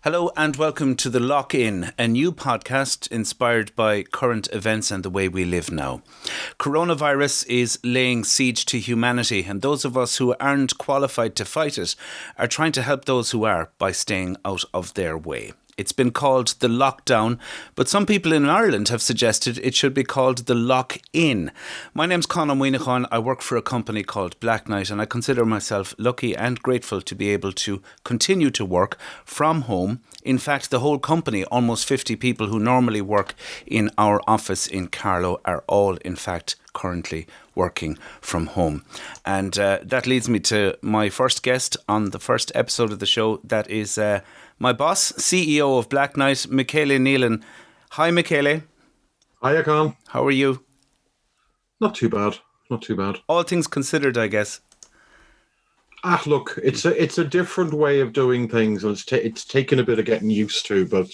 Hello and welcome to The Lock-In, a new podcast inspired by current events and the way we live now. Coronavirus is laying siege to humanity, and those of us who aren't qualified to fight it are trying to help those who are by staying out of their way. It's been called the lockdown, but some people in Ireland have suggested it should be called the lock-in. My name's Conor Moynihan. I work for a company called Blacknight, and I consider myself lucky and grateful to be able to continue to work from home. In fact, the whole company, almost 50 people who normally work in our office in Carlow, are all, in fact, currently working from home. And that leads me to my first guest on the first episode of the show. That is my boss, CEO of Blacknight, Michele Nealon. Hi, Michele. Hiya, Con. How are you? Not too bad. Not too bad. All things considered, I guess. Look, it's a different way of doing things, and it's taken a bit of getting used to. But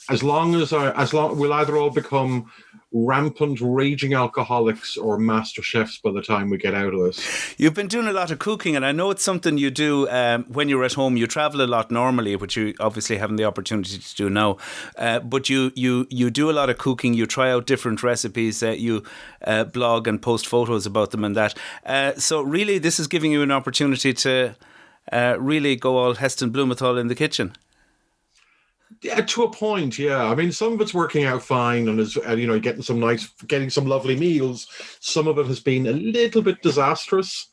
as long we'll either all become rampant, raging alcoholics or master chefs by the time we get out of this. You've been doing a lot of cooking, and I know it's something you do when you're at home. You travel a lot normally, which you obviously haven't the opportunity to do now. But you do a lot of cooking. You try out different recipes. You blog and post photos about them and that. So really, this is giving you an opportunity to really go all Heston Blumenthal in the kitchen. Yeah, to a point, yeah. I mean, some of it's working out fine, and is getting some lovely meals. Some of it has been a little bit disastrous,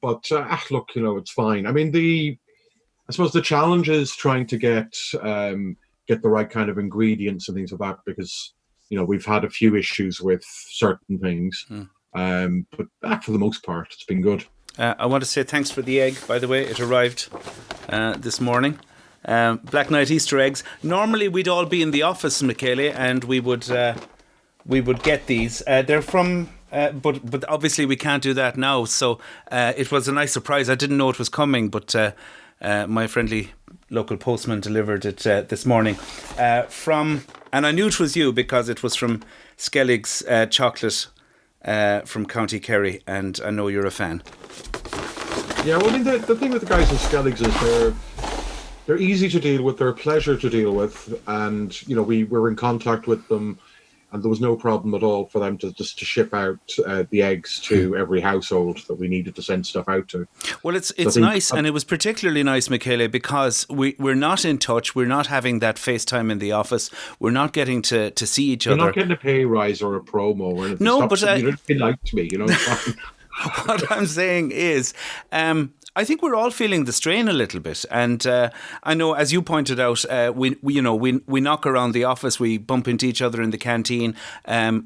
but look, it's fine. I mean, I suppose the challenge is trying to get the right kind of ingredients and things like that, because we've had a few issues with certain things, but for the most part, it's been good. I want to say thanks for the egg, by the way. It arrived this morning. Blacknight Easter eggs. Normally we'd all be in the office, Michele, and we would get these. They're from, but obviously we can't do that now. So it was a nice surprise. I didn't know it was coming, but my friendly local postman delivered it this morning. And I knew it was you because it was from Skellig's chocolate from County Kerry, and I know you're a fan. Yeah, well, I mean, the thing with the guys in Skellig's is they're easy to deal with. They're a pleasure to deal with, and we were in contact with them, and there was no problem at all for them to ship out the eggs to every household that we needed to send stuff out to. Well, it's nice, and it was particularly nice, Michele, because we're not in touch. We're not having that FaceTime in the office. We're not getting to see each other. You're not getting a pay rise or a promo or anything. No, but you don't be like to me. What I'm saying is, I think we're all feeling the strain a little bit, and I know, as you pointed out, we knock around the office, we bump into each other in the canteen,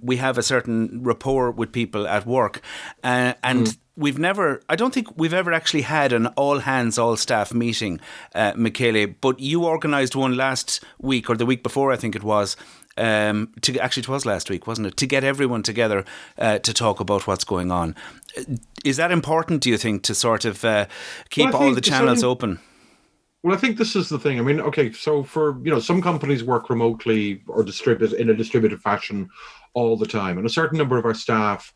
we have a certain rapport with people at work, and I don't think we've ever actually had an all hands, all staff meeting, Michele. But you organised one last week, or the week before, I think it was. It was last week, wasn't it? To get everyone together to talk about what's going on. Is that important, do you think, to sort of keep all the channels open? Well, I think this is the thing. I mean, okay, so for some companies work remotely or distribute in a distributed fashion all the time, and a certain number of our staff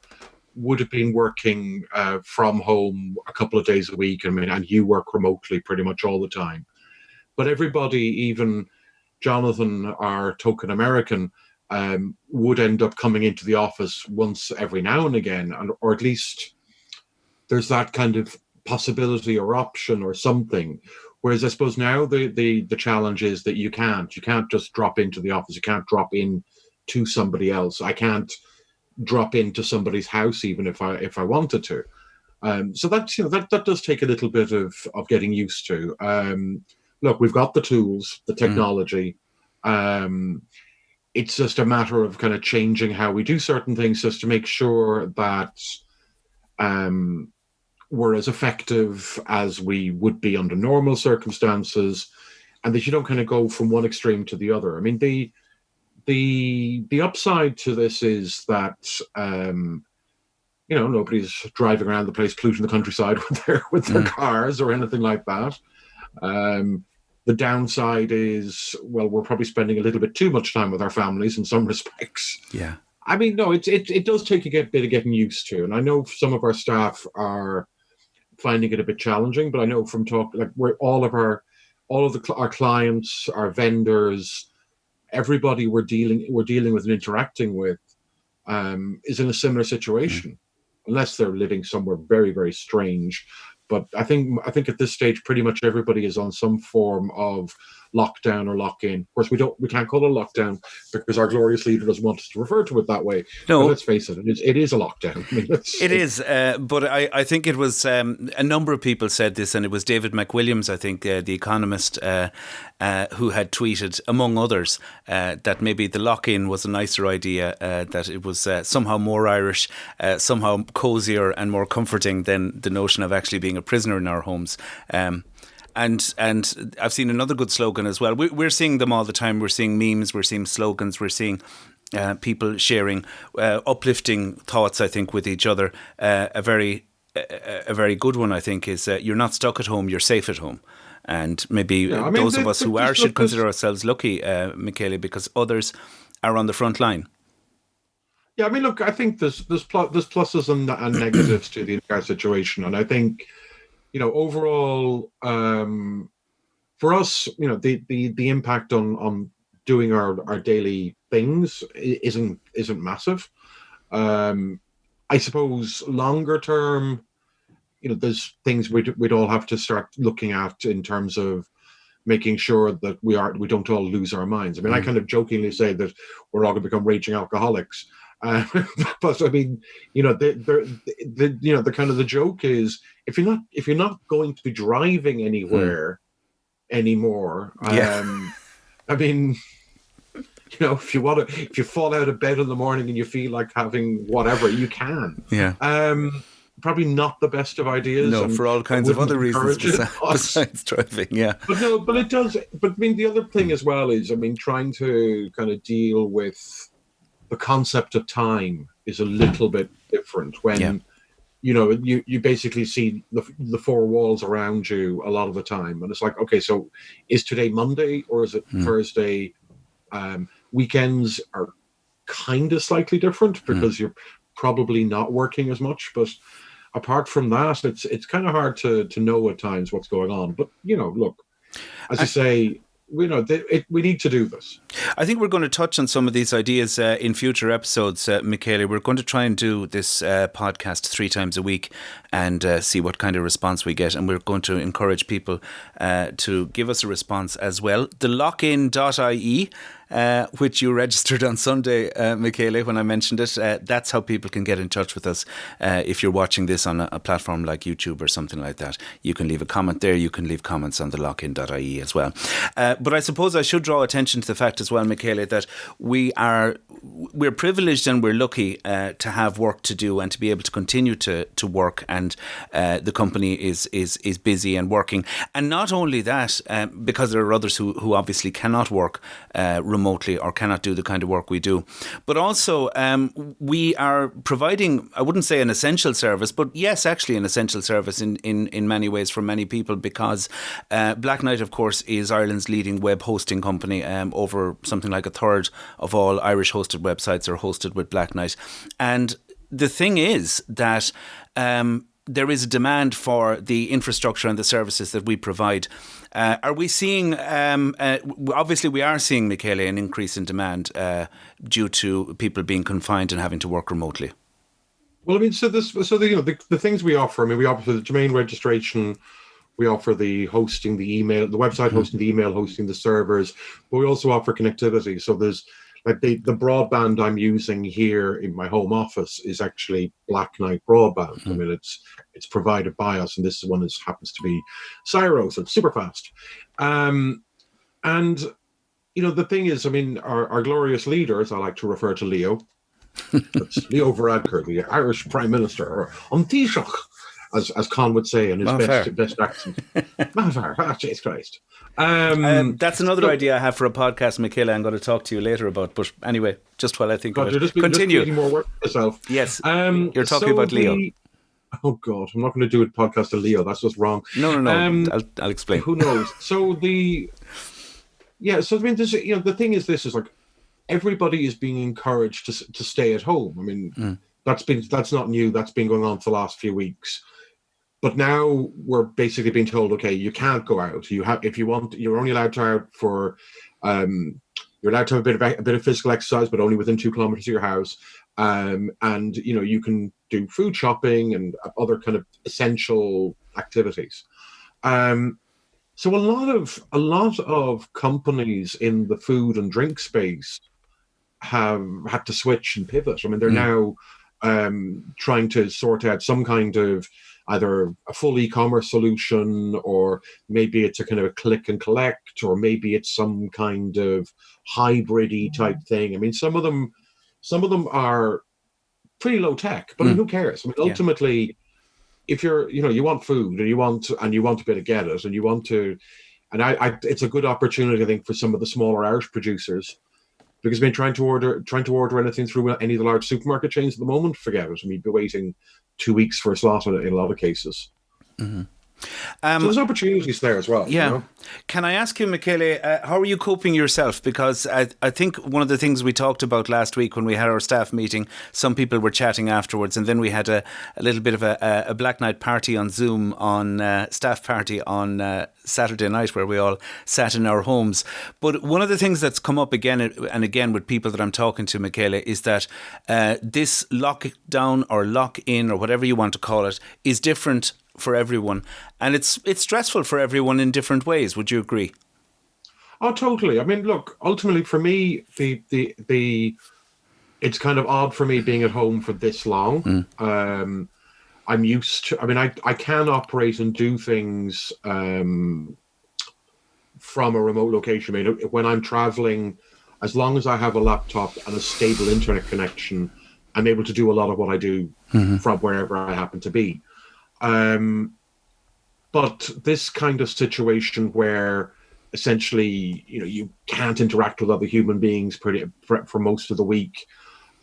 would have been working from home a couple of days a week. I mean, and you work remotely pretty much all the time. But everybody, even Jonathan, our token American, would end up coming into the office once every now and again, or at least there's that kind of possibility or option or something. Whereas I suppose now the challenge is that you can't just drop into the office. You can't drop in to somebody else. I can't drop into somebody's house even if I wanted to. So that's that does take a little bit of getting used to. Look, we've got the tools, the technology. It's just a matter of kind of changing how we do certain things just to make sure that we're as effective as we would be under normal circumstances, and that you don't kind of go from one extreme to the other. I mean, the upside to this is that nobody's driving around the place polluting the countryside with their cars or anything like that. The downside is, well, we're probably spending a little bit too much time with our families in some respects. Yeah. I mean, no, it does take a bit of getting used to. And I know some of our staff are finding it a bit challenging, but I know from talk, like all of our all of our clients, our vendors, everybody we're dealing with and interacting with is in a similar situation, unless they're living somewhere very, very strange. But I think at this stage, pretty much everybody is on some form of lockdown or lock-in. Of course, we can't call it a lockdown because our glorious leader doesn't want us to refer to it that way. No, but let's face it, it is a lockdown. I mean, it is. But I think it was a number of people said this, and it was David McWilliams, I think, the economist, who had tweeted, among others, that maybe the lock-in was a nicer idea, that it was somehow more Irish, somehow cosier and more comforting than the notion of actually being a prisoner in our homes. And I've seen another good slogan as well. We're seeing them all the time. We're seeing memes, we're seeing slogans, we're seeing people sharing uplifting thoughts, I think, with each other. A very good one, I think, is you're not stuck at home, you're safe at home. And maybe those of us who are should consider ourselves lucky, Michele, because others are on the front line. Yeah, I mean, look, I think there's pluses and negatives to the entire situation. And I think, overall, for us, the impact on doing our daily things isn't massive. I suppose longer term, there's things we'd all have to start looking at in terms of making sure that we don't all lose our minds. I mean, I kind of jokingly say that we're all going to become raging alcoholics. But I mean, the kind of the joke is if you're not going to be driving anywhere anymore, I mean, if you fall out of bed in the morning and you feel like having whatever, you can. Yeah. Probably not the best of ideas. No, for all kinds of other reasons besides driving. Yeah. But it does. But I mean, the other thing as well is, I mean, trying to kind of deal with the concept of time is a little bit different when, you basically see the four walls around you a lot of the time. And it's like, okay, so is today Monday or is it Thursday? Weekends are kind of slightly different because you're probably not working as much. But apart from that, it's kind of hard to know at times what's going on. But, look, as I say, we need to do this. I think we're going to touch on some of these ideas in future episodes, Michele. We're going to try and do this podcast 3 times a week and see what kind of response we get. And we're going to encourage people to give us a response as well. TheLockIn.ie, which you registered on Sunday, Michele, when I mentioned it. That's how people can get in touch with us. If you're watching this on a platform like YouTube or something like that, you can leave a comment there. You can leave comments on TheLockIn.ie as well. But I suppose I should draw attention to the fact as well, Michele, that we're privileged and we're lucky to have work to do and to be able to continue to work, and the company is busy and working. And not only that, because there are others who obviously cannot work remotely or cannot do the kind of work we do, but also we are providing, I wouldn't say an essential service, but yes, actually an essential service in many ways for many people, because Blacknight, of course, is Ireland's leading web hosting company. Over something like a third of all Irish hosted websites are hosted with Blacknight. And the thing is that there is a demand for the infrastructure and the services that we provide. Are we seeing, obviously we are seeing, Michele, an increase in demand due to people being confined and having to work remotely? Well, I mean, the things we offer, I mean, we offer the domain registration, we offer the hosting, the email, the website hosting, the email hosting, the servers, but we also offer connectivity. So there's like the broadband I'm using here in my home office is actually Blacknight broadband. I mean, it's provided by us, and this one happens to be Cyro, so it's super fast. And the thing is, I mean, our glorious leader, as I like to refer to Leo, that's Leo Varadkar, the Irish Prime Minister, or Taoiseach, as Con would say in his best accent. Jesus Christ. That's another idea I have for a podcast, Michele, I'm going to talk to you later about. But anyway, just while I think of it. Continue. You're just more work for yourself. Yes. You're talking about Leo. Oh, God. I'm not going to do a podcast of Leo. That's just wrong. No. I'll explain. Who knows? So I mean, the thing is, this is like everybody is being encouraged to stay at home. I mean, that's not new. That's been going on for the last few weeks. But now we're basically being told, okay, you can't go out. If you want, you're only allowed to out for, you're allowed to have a bit of physical exercise, but only within 2 kilometers of your house. And you can do food shopping and other kind of essential activities. So a lot of companies in the food and drink space have had to switch and pivot. I mean, they're now trying to sort out some kind of either a full e-commerce solution, or maybe it's a kind of a click and collect, or maybe it's some kind of hybrid-y type thing. I mean, some of them are pretty low tech, but I mean, who cares? I mean, ultimately, if you want food and you want to be able to get it, and you want to, and it's a good opportunity, I think, for some of the smaller Irish producers. Because I mean, trying to order anything through any of the large supermarket chains at the moment, forget it. I mean, you'd be waiting 2 weeks for a slot in a lot of cases. Mm-hmm. So there's opportunities there as well. Yeah. Can I ask you, Michele, how are you coping yourself? Because I think one of the things we talked about last week when we had our staff meeting, some people were chatting afterwards, and then we had a little bit of a Blacknight party on Zoom, on staff party on Saturday night, where we all sat in our homes. But one of the things that's come up again and again with people that I'm talking to, Michele, is that this lockdown or lock-in or whatever you want to call it is different for everyone, and it's stressful for everyone in different ways. Would you agree? Oh, totally. I mean, look, ultimately for me, the it's kind of odd for me being at home for this long. I'm used to. I mean, I can operate and do things from a remote location. I mean, when I'm traveling, as long as I have a laptop and a stable internet connection, I'm able to do a lot of what I do from wherever I happen to be. But this kind of situation where essentially, you can't interact with other human beings for most of the week,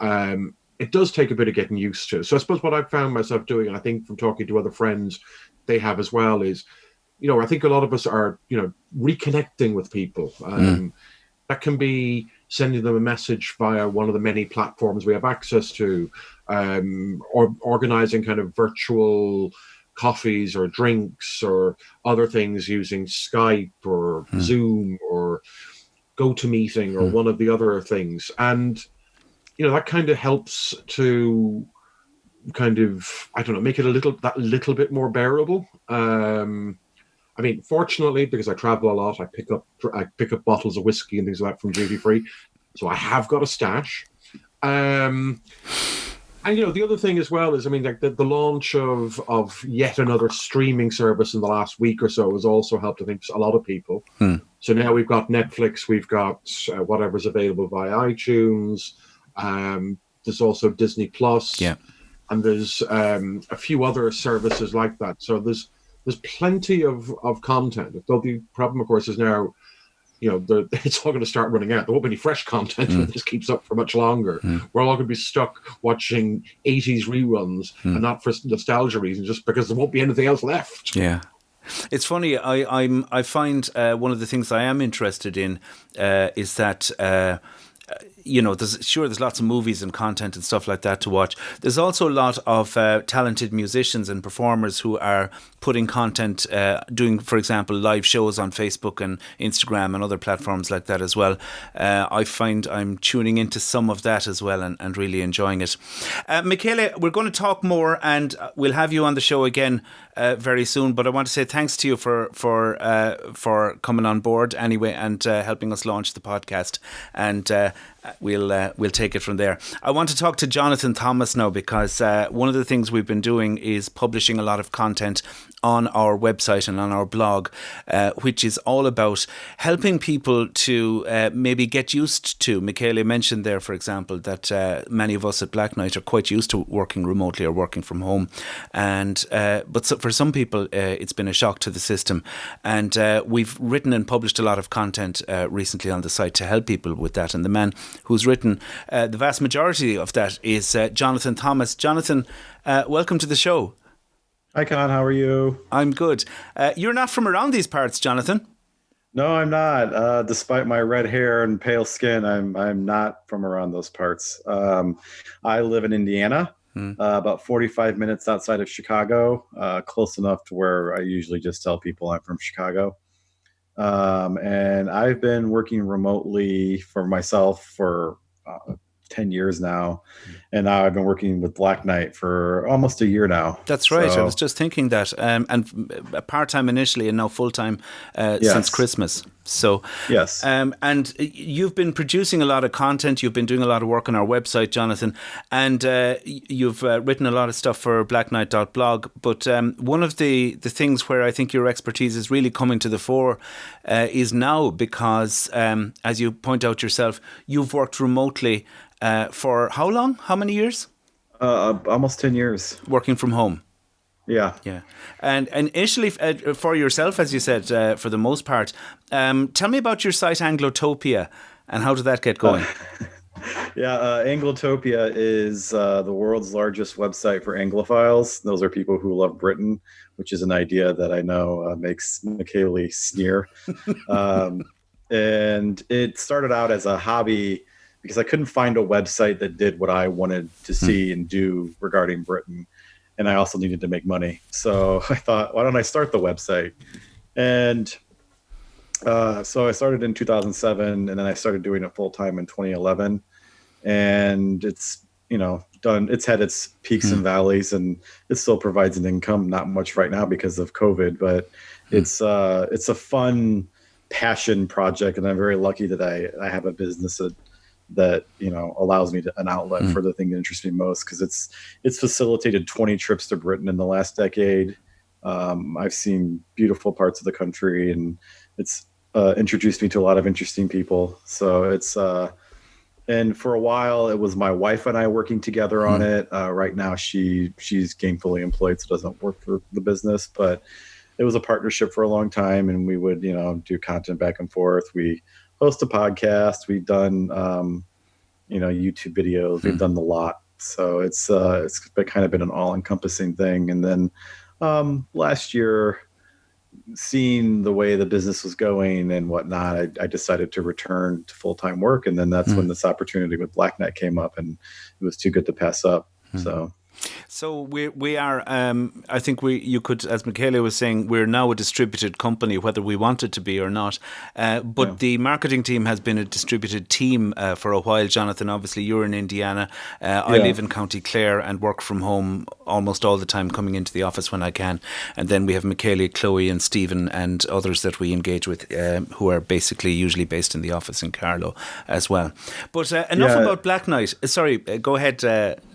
it does take a bit of getting used to. So I suppose what I've found myself doing, and I think from talking to other friends, they have as well, is, I think a lot of us are, reconnecting with people. That can be sending them a message via one of the many platforms we have access to, or organizing kind of virtual coffees or drinks or other things using Skype or Zoom or GoToMeeting or one of the other things. And, that kind of helps to kind of, I don't know, make it that little bit more bearable. I mean, fortunately, because I travel a lot, I pick up bottles of whiskey and things like that from duty free, so I have got a stash. And the other thing as well is, I mean, like the launch of yet another streaming service in the last week or so has also helped, I think, a lot of people. So now we've got Netflix, we've got whatever's available via iTunes. There's also Disney Plus, and there's a few other services like that. So there's plenty of content. Though the problem, of course, is now, it's all going to start running out. There won't be any fresh content if this keeps up for much longer. We're all going to be stuck watching 80s reruns, and not for nostalgia reasons, just because there won't be anything else left. Yeah. It's funny. I find one of the things I am interested in is that there's lots of movies and content and stuff like that to watch. There's also a lot of talented musicians and performers who are putting content, doing, for example, live shows on Facebook and Instagram and other platforms like that as well. I find I'm tuning into some of that as well and really enjoying it. Michele, we're going to talk more, and we'll have you on the show again very soon. But I want to say thanks to you for coming on board anyway and helping us launch the podcast. And we'll take it from there. I want to talk to Jonathan Thomas now, because one of the things we've been doing is publishing a lot of content on our website and on our blog, which is all about helping people to maybe get used to. Michele mentioned there, for example, that many of us at Blacknight are quite used to working remotely or working from home, and for some people it's been a shock to the system, and we've written and published a lot of content recently on the site to help people with that. And the man who's written the vast majority of that is Jonathan Thomas. Jonathan, welcome to the show. Hi, Con. How are you? I'm good. You're not from around these parts, Jonathan. No, I'm not. Despite my red hair and pale skin, I'm not from around those parts. I live in Indiana, about 45 minutes outside of Chicago, close enough to where I usually just tell people I'm from Chicago. And I've been working remotely for myself for 10 years now. And now I've been working with Blacknight for almost a year now. That's right. I was just thinking that. And part-time initially and now full-time since Christmas. So, yes. And you've been producing a lot of content. You've been doing a lot of work on our website, Jonathan. And you've written a lot of stuff for blacknight.blog. But one of the things where I think your expertise is really coming to the fore is now because, as you point out yourself, you've worked remotely for how long? How many years? Almost 10 years. Working from home. Yeah. And initially for yourself, as you said, for the most part, tell me about your site Anglotopia and how did that get going? Anglotopia is the world's largest website for Anglophiles. Those are people who love Britain, which is an idea that I know makes Michele sneer. And it started out as a hobby because I couldn't find a website that did what I wanted to see and do regarding Britain. And I also needed to make money. So I thought, why don't I start the website? And so I started in 2007, and then I started doing it full time in 2011. And it's, done. It's had its peaks and valleys, and it still provides an income. Not much right now because of COVID, but it's a fun passion project, and I'm very lucky that I have a business that allows me an outlet for the thing that interests me most, because it's facilitated 20 trips to Britain in the last decade. I've seen beautiful parts of the country, and it's introduced me to a lot of interesting people. So it's and for a while it was my wife and I working together on it. Right now she's gainfully employed, so doesn't work for the business, but it was a partnership for a long time, and we would do content back and forth. We host a podcast. We've done, YouTube videos. We've done the lot. So it's kind of been an all-encompassing thing. And then last year, seeing the way the business was going and whatnot, I decided to return to full-time work. And then that's when this opportunity with Blacknight came up, and it was too good to pass up. So we are. I think you could, as Michele was saying, we're now a distributed company, whether we want it to be or not. But the marketing team has been a distributed team for a while. Jonathan, obviously, you're in Indiana. I live in County Clare and work from home almost all the time, coming into the office when I can. And then we have Michele, Chloe, and Stephen, and others that we engage with, who are basically usually based in the office in Carlow as well. But enough about Blacknight. Sorry, go ahead,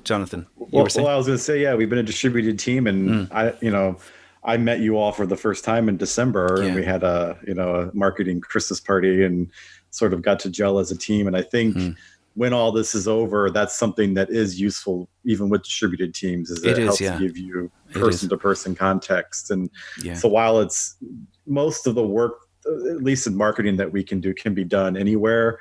Jonathan. Well, I was going to say, we've been a distributed team, and I met you all for the first time in December, and we had a marketing Christmas party and sort of got to gel as a team. And I think when all this is over, that's something that is useful, even with distributed teams, is that it helps to give you person-to-person context. And so while it's most of the work, at least in marketing, that we can do can be done anywhere,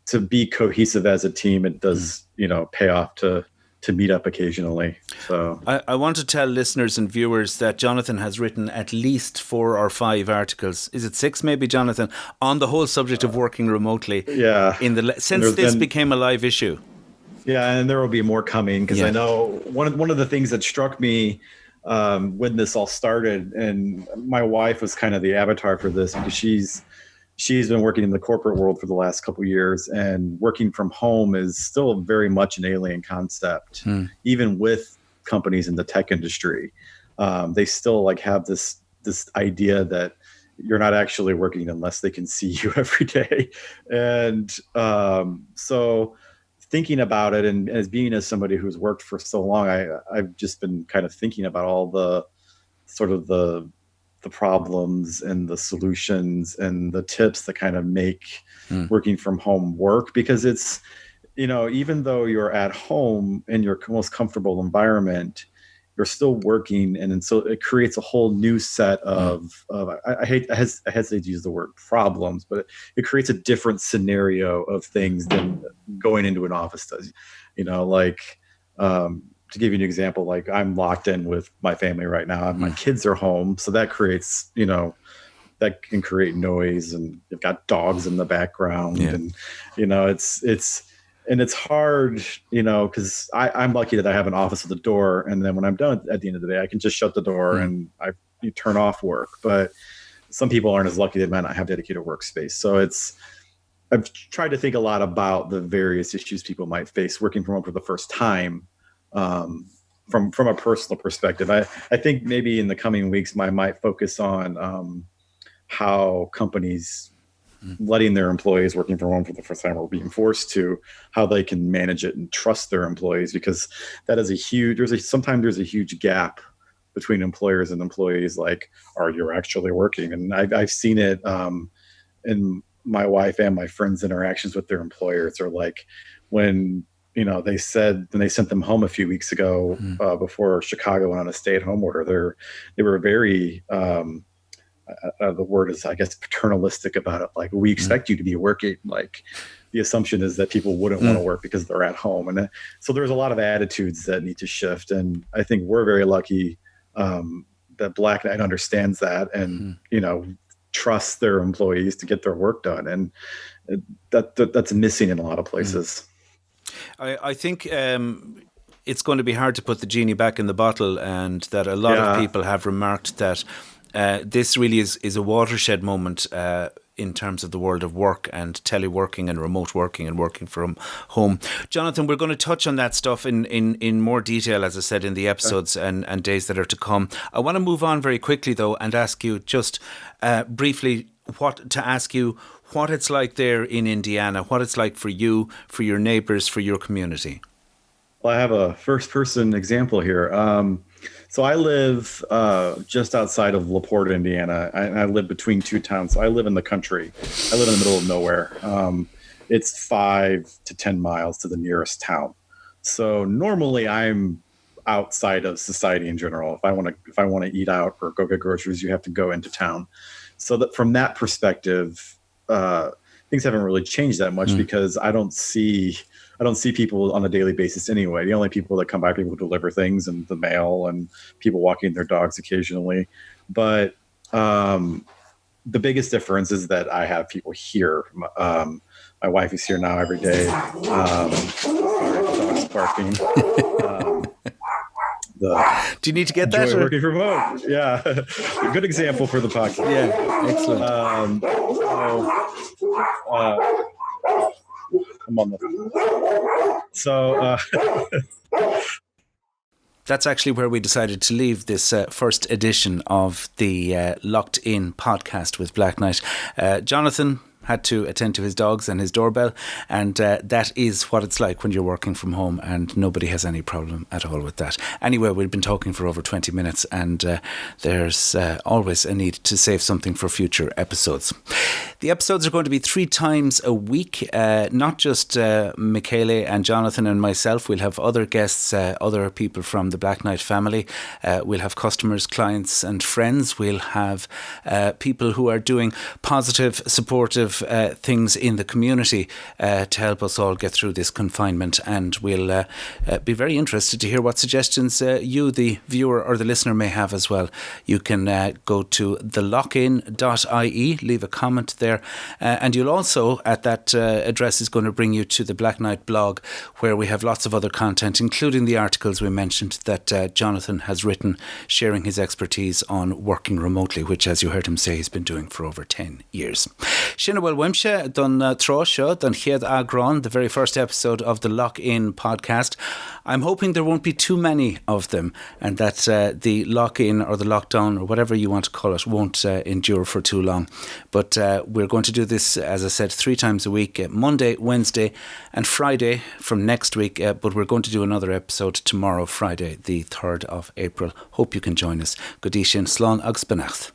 to be cohesive as a team, it does, pay off to meet up occasionally. So I want to tell listeners and viewers that Jonathan has written at least 4 or 5 articles. Is it 6 maybe, Jonathan, on the whole subject of working remotely? Since this became a live issue. Yeah, and there will be more coming, because I know one of the things that struck me when this all started, and my wife was kind of the avatar for this, because she's been working in the corporate world for the last couple of years, and working from home is still very much an alien concept, even with companies in the tech industry. They still have this idea that you're not actually working unless they can see you every day. And so thinking about it, and as somebody who's worked for so long, I've just been kind of thinking about all the sort of the problems and the solutions and the tips that kind of make working from home work, because it's, even though you're at home in your most comfortable environment, you're still working. And so it creates a whole new set of I hesitate to use the word problems, but it creates a different scenario of things than going into an office does. To give you an example, I'm locked in with my family right now. My kids are home, so that creates, that can create noise, and you've got dogs in the background, and and it's hard, because I'm lucky that I have an office at the door, and then when I'm done at the end of the day, I can just shut the door and you turn off work. But some people aren't as lucky; they might not have dedicated workspace. So I've tried to think a lot about the various issues people might face working from home for the first time, from a personal perspective. I think maybe in the coming weeks, I might focus on how companies letting their employees working from home for the first time or being forced to, how they can manage it and trust their employees, because that is sometimes there's a huge gap between employers and employees. Like, are you actually working? And I've seen it in my wife and my friends' interactions with their employers, or like when they sent them home a few weeks ago before Chicago went on a stay-at-home order. They were very the word is, I guess, paternalistic about it. Like, we expect you to be working. Like, the assumption is that people wouldn't want to work because they're at home, and so there's a lot of attitudes that need to shift. And I think we're very lucky that Blacknight understands that and trusts their employees to get their work done, and that's missing in a lot of places. I think it's going to be hard to put the genie back in the bottle, and that a lot of people have remarked that this really is a watershed moment in terms of the world of work and teleworking and remote working and working from home. Jonathan, we're going to touch on that stuff in more detail, as I said, in the episodes and days that are to come. I want to move on very quickly, though, and ask you just briefly what it's like there in Indiana, what it's like for you, for your neighbours, for your community. Well, I have a first-person example here. So I live just outside of LaPorte, Indiana. I live between two towns. So I live in the country. I live in the middle of nowhere. It's 5 to 10 miles to the nearest town. So normally I'm outside of society in general. If I want to eat out or go get groceries, you have to go into town. So that from that perspective, things haven't really changed that much because I don't see people on a daily basis anyway. The only people that come by are people who deliver things and the mail and people walking their dogs occasionally. But the biggest difference is that I have people here. My wife is here now every day. Dog's barking. Do you need to get that? Working from home. Yeah. A good example for the podcast. Yeah, excellent. I'm on the so that's actually where we decided to leave this first edition of the Locked In podcast with Blacknight. Jonathan had to attend to his dogs and his doorbell, and that is what it's like when you're working from home, and nobody has any problem at all with that. Anyway, we've been talking for over 20 minutes, and there's always a need to save something for future episodes. The episodes are going to be 3 times a week, not just Michele and Jonathan and myself. We'll have other guests, other people from the Blacknight family. We'll have customers, clients and friends. We'll have people who are doing positive, supportive things in the community to help us all get through this confinement, and we'll be very interested to hear what suggestions you, the viewer or the listener, may have as well. You can go to TheLockIn.ie, leave a comment there, and you'll also, at that address, is going to bring you to the Blacknight blog, where we have lots of other content, including the articles we mentioned that Jonathan has written, sharing his expertise on working remotely, which, as you heard him say, he's been doing for over 10 years. Well, Wimshe, don Trosha, don Chiad Agron, the very first episode of the Lock-In podcast. I'm hoping there won't be too many of them, and that the lock-in or the lockdown or whatever you want to call it won't endure for too long. But we're going to do this, as I said, 3 times a week, Monday, Wednesday and Friday from next week. But we're going to do another episode tomorrow, Friday, the 3rd of April. Hope you can join us. Godishin Slán agus benacht.